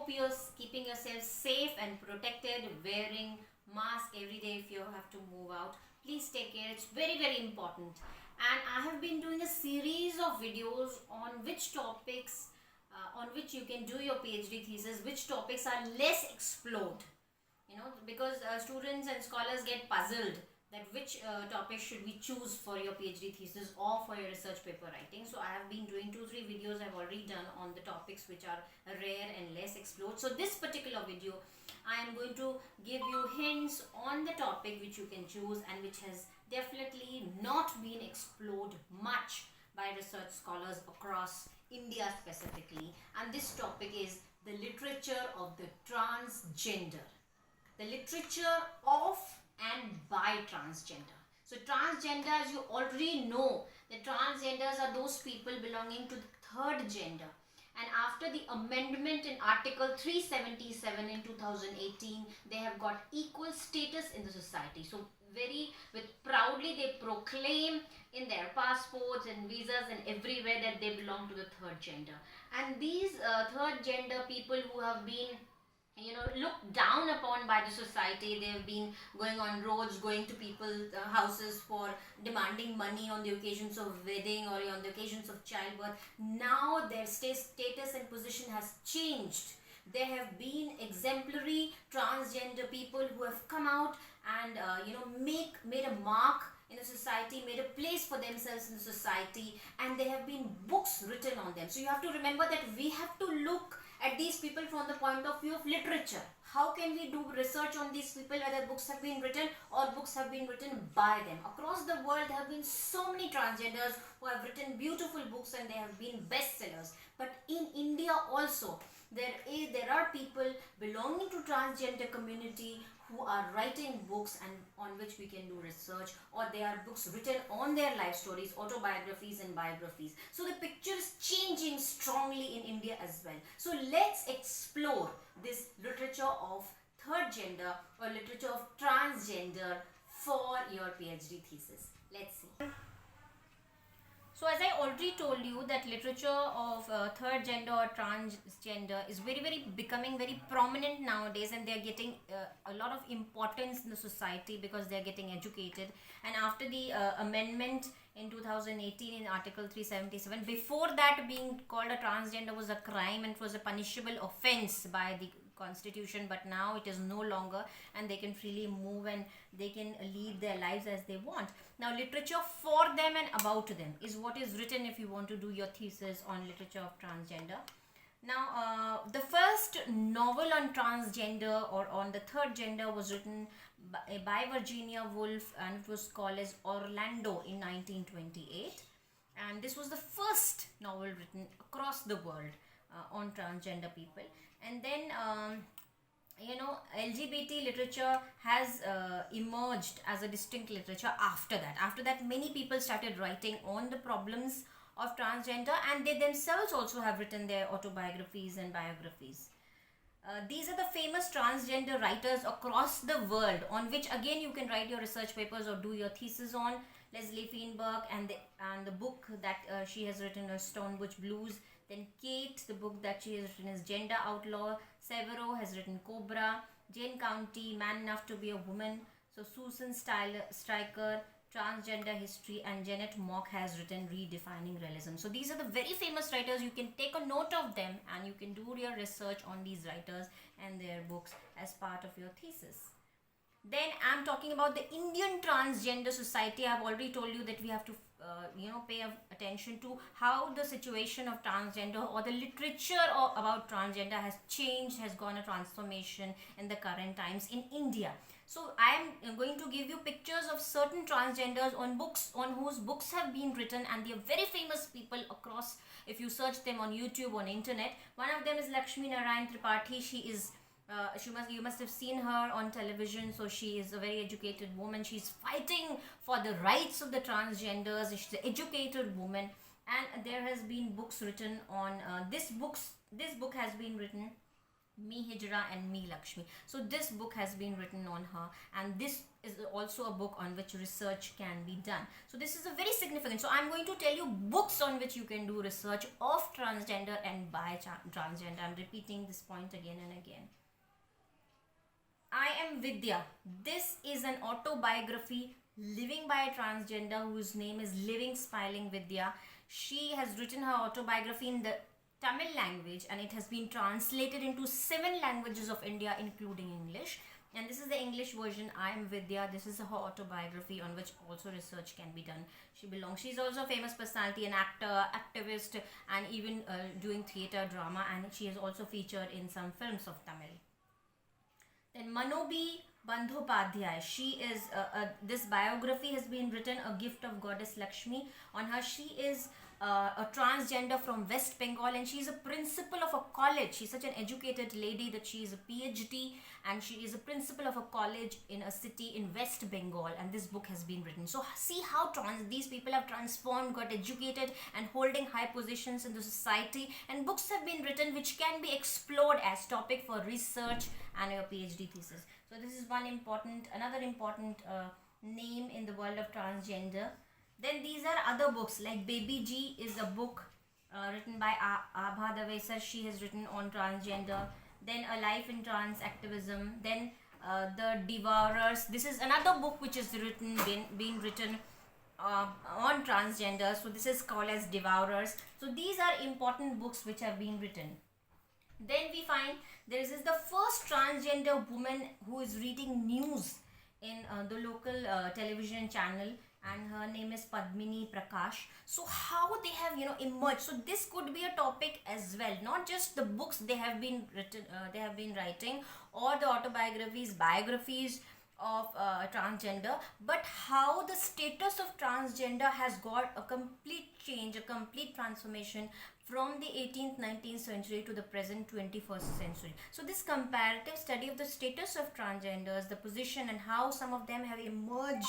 hope you're keeping yourself safe and protected, wearing mask every day if you have to move out. Please take care. It's very, very important. And I have been doing a series of videos on which topics on which you can do your PhD thesis, which topics are less explored, because students and scholars get puzzled that which topic should we choose for your PhD thesis or for your research paper writing. So I have been doing 2-3 videos I've already done on the topics which are rare and less explored. So this particular video I am going to give you hints on the topic which you can choose and which has definitely not been explored much by research scholars across India specifically, and this topic is the literature of the transgender. The literature of and by transgender. So transgender, as you already know, the transgenders are those people belonging to the third gender. And after the amendment in Article 377 in 2018, they have got equal status in the society. So proudly they proclaim in their passports and visas and everywhere that they belong to the third gender. And these third gender people who have been looked down upon by the society, they have been going on roads, going to people's houses for demanding money on the occasions of wedding or on the occasions of childbirth. Now their status and position has changed. There have been exemplary transgender people who have come out and made a mark in the society, made a place for themselves in the society, and there have been books written on them. So you have to remember that we have to look at these people from the point of view of literature. How can we do research on these people, whether books have been written or books have been written by them? Across the world there have been so many transgenders who have written beautiful books and they have been bestsellers. But in India also there are people belonging to transgender community who are writing books and on which we can do research, or there are books written on their life stories, autobiographies and biographies. So the picture is changing strongly in India as well. So let's explore this literature of third gender or literature of transgender for your PhD thesis. Let's see. So as I already told you that literature of third gender or transgender is becoming very prominent nowadays, and they are getting a lot of importance in the society because they are getting educated. And after the amendment in 2018 in Article 377, before that being called a transgender was a crime and it was a punishable offense by the constitution, but now it is no longer, and they can freely move and they can lead their lives as they want. Now literature for them and about them is what is written if you want to do your thesis on literature of transgender. Now the first novel on transgender or on the third gender was written by Virginia Woolf, and it was called as Orlando in 1928, and this was the first novel written across the world on transgender people. And then LGBT literature has emerged as a distinct literature after that many people started writing on the problems of transgender, and they themselves also have written their autobiographies and biographies. These are the famous transgender writers across the world on which again you can write your research papers or do your thesis on. Leslie Feinberg and the book that she has written is Stone Butch Blues. Then Kate, the book that she has written is Gender Outlaw. Severo has written Cobra. Jane County, Man Enough to Be a Woman. So Susan Stryker, Transgender History, and Janet Mock has written Redefining Realism. So these are the very famous writers. You can take a note of them and you can do your research on these writers and their books as part of your thesis. Then I'm talking about the Indian Transgender Society. I've already told you that we have to pay attention to how the situation of transgender or the literature about transgender has changed, has gone a transformation in the current times in India. So I am going to give you pictures of certain transgenders on whose books have been written, and they are very famous people across. If you search them on YouTube, on internet, one of them is Lakshmi Narayan Tripathi. You must have seen her on television. So she is a very educated woman. She's fighting for the rights of the transgenders. She's an educated woman, and there has been books written on this book has been written Me Hijra and Me Lakshmi. So this book has been written on her, and this is also a book on which research can be done. So this is a very significant. So I'm going to tell you books on which you can do research of transgender and by transgender. I'm repeating this point again and again. I Am Vidya. This is an autobiography living by a transgender whose name is Living Smiling Vidya. She has written her autobiography in the Tamil language, and it has been translated into 7 languages of India including English. And this is the English version. I Am Vidya. This is her autobiography on which also research can be done. She's also a famous personality, an actor, activist, and even doing theatre drama, and she has also featured in some films of Tamil. Then Manobi Bandhopadhyay. She is this biography has been written, A Gift of Goddess Lakshmi. On her, she is a transgender from West Bengal, and she is a principal of a college. She's such an educated lady that she is a PhD, and she is a principal of a college in a city in West Bengal, and this book has been written. So see how these people have transformed, got educated, and holding high positions in the society, and books have been written which can be explored as topic for research and your PhD thesis. So this is another important name in the world of transgender. Then these are other books, like Baby G is a book written by Abha Davesar. She has written on transgender. Then A Life in Trans Activism. Then The Devourers. This is another book which is been written on transgender. So this is called as Devourers. So these are important books which have been written. Then we find there is the first transgender woman who is reading news in the local television channel, and her name is Padmini Prakash. So how they have emerged. So this could be a topic as well, not just the books they have been writing, or the biographies of transgender, but how the status of transgender has got a complete change, a complete transformation from the 18th 19th century to the present 21st century. So this comparative study of the status of transgenders, the position, and how some of them have emerged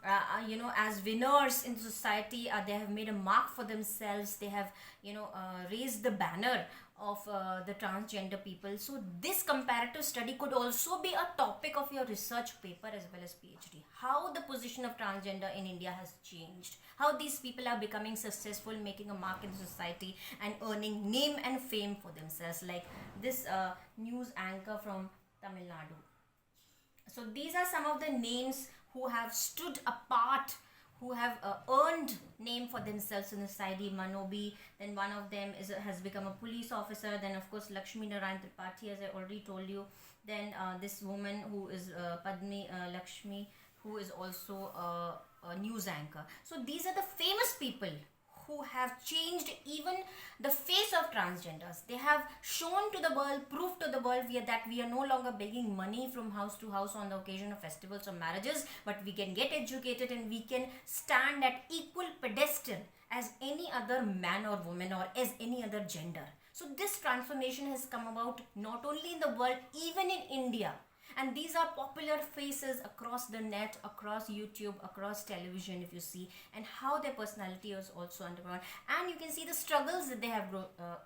as winners in society. They have made a mark for themselves. They have raised the banner of the transgender people. So this comparative study could also be a topic of your research paper as well as PhD. How the position of transgender in India has changed, how these people are becoming successful, making a mark in society, and earning name and fame for themselves, like this news anchor from Tamil Nadu. So these are some of the names who have stood apart, who have earned name for themselves in the society. Manobi, then one of them has become a police officer. Then of course Lakshmi Narayan Tripathi, as I already told you. Then this woman who is Padmi Lakshmi, who is also a news anchor. So these are the famous people who have changed even the face of transgenders. They have shown to the world, proved to the world that we are no longer begging money from house to house on the occasion of festivals or marriages, but we can get educated and we can stand at equal pedestal as any other man or woman, or as any other gender. So this transformation has come about not only in the world, even in India. And these are popular faces across the net, across YouTube, across television, if you see, and how their personality is also undergone. And you can see the struggles that they have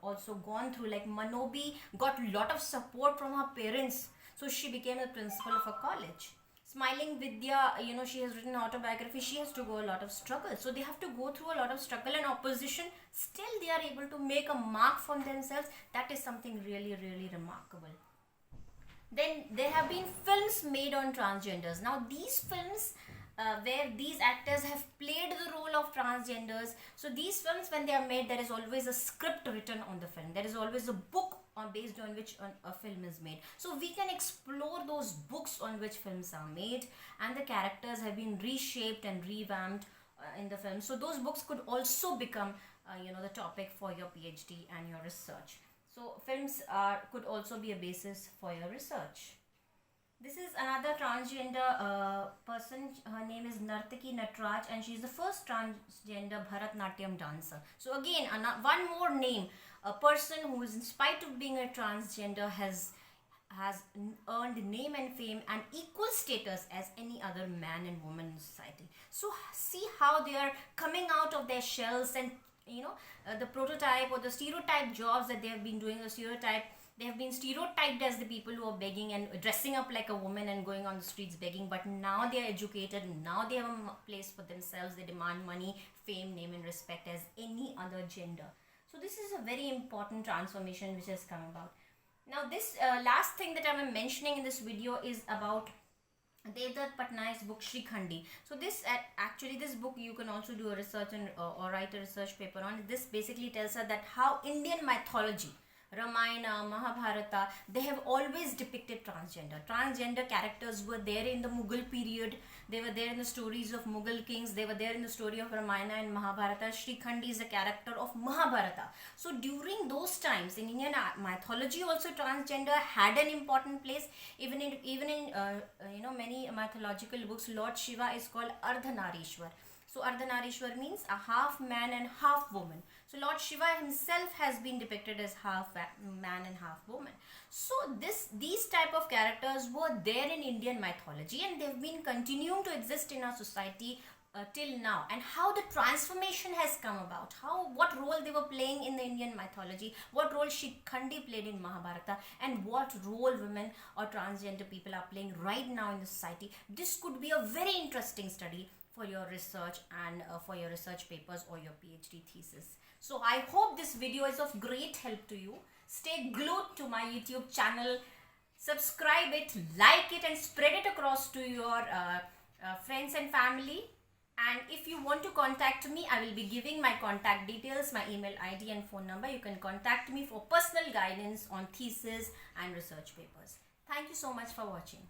also gone through. Like Manobi got a lot of support from her parents, so she became the principal of a college. Smiling Vidya, she has written an autobiography. She has to go a lot of struggle. So they have to go through a lot of struggle and opposition. Still, they are able to make a mark for themselves. That is something really, really remarkable. Then there have been films made on transgenders. Now these films where these actors have played the role of transgenders. So these films, when they are made, there is always a script written on the film. There is always a book based on which a film is made. So we can explore those books on which films are made, and the characters have been reshaped and revamped in the film. So those books could also become the topic for your PhD and your research. So films could also be a basis for your research. This is another transgender person. Her name is Nartaki Natraj, and she is the first transgender Bharatnatyam dancer. So again, one more name, a person who is, in spite of being a transgender, has earned name and fame and equal status as any other man and woman in society. So see how they are coming out of their shells and the prototype or the stereotype jobs that they have been doing, they have been stereotyped as the people who are begging and dressing up like a woman and going on the streets begging. But now they are educated, now they have a place for themselves. They demand money, fame, name and respect as any other gender. So this is a very important transformation which has come about. Now this last thing that I am mentioning in this video is about Devdutt Patnaik's book Shrikhandi. So this actually this book you can also do a research and or write a research paper on. This basically tells us that how Indian mythology, Ramayana, Mahabharata, they have always depicted transgender. Transgender characters were there in the Mughal period. They were there in the stories of Mughal kings. They were there in the story of Ramayana and Mahabharata. Shrikhandi is a character of Mahabharata. So during those times in Indian mythology also transgender had an important place. Even in many mythological books, Lord Shiva is called Ardhanarishwar. So Ardhanarishwar means a half man and half woman. So Lord Shiva himself has been depicted as half man and half woman. So these type of characters were there in Indian mythology, and they've been continuing to exist in our society till now. And how the transformation has come about, what role they were playing in the Indian mythology, what role Shrikhandi played in Mahabharata, and what role women or transgender people are playing right now in the society. This could be a very interesting study for your research and for your research papers or your PhD thesis. So I hope this video is of great help to you. Stay glued to my YouTube channel, subscribe it, like it and spread it across to your friends and family. And if you want to contact me, I will be giving my contact details, my email ID and phone number. You can contact me for personal guidance on thesis and research papers. Thank you so much for watching.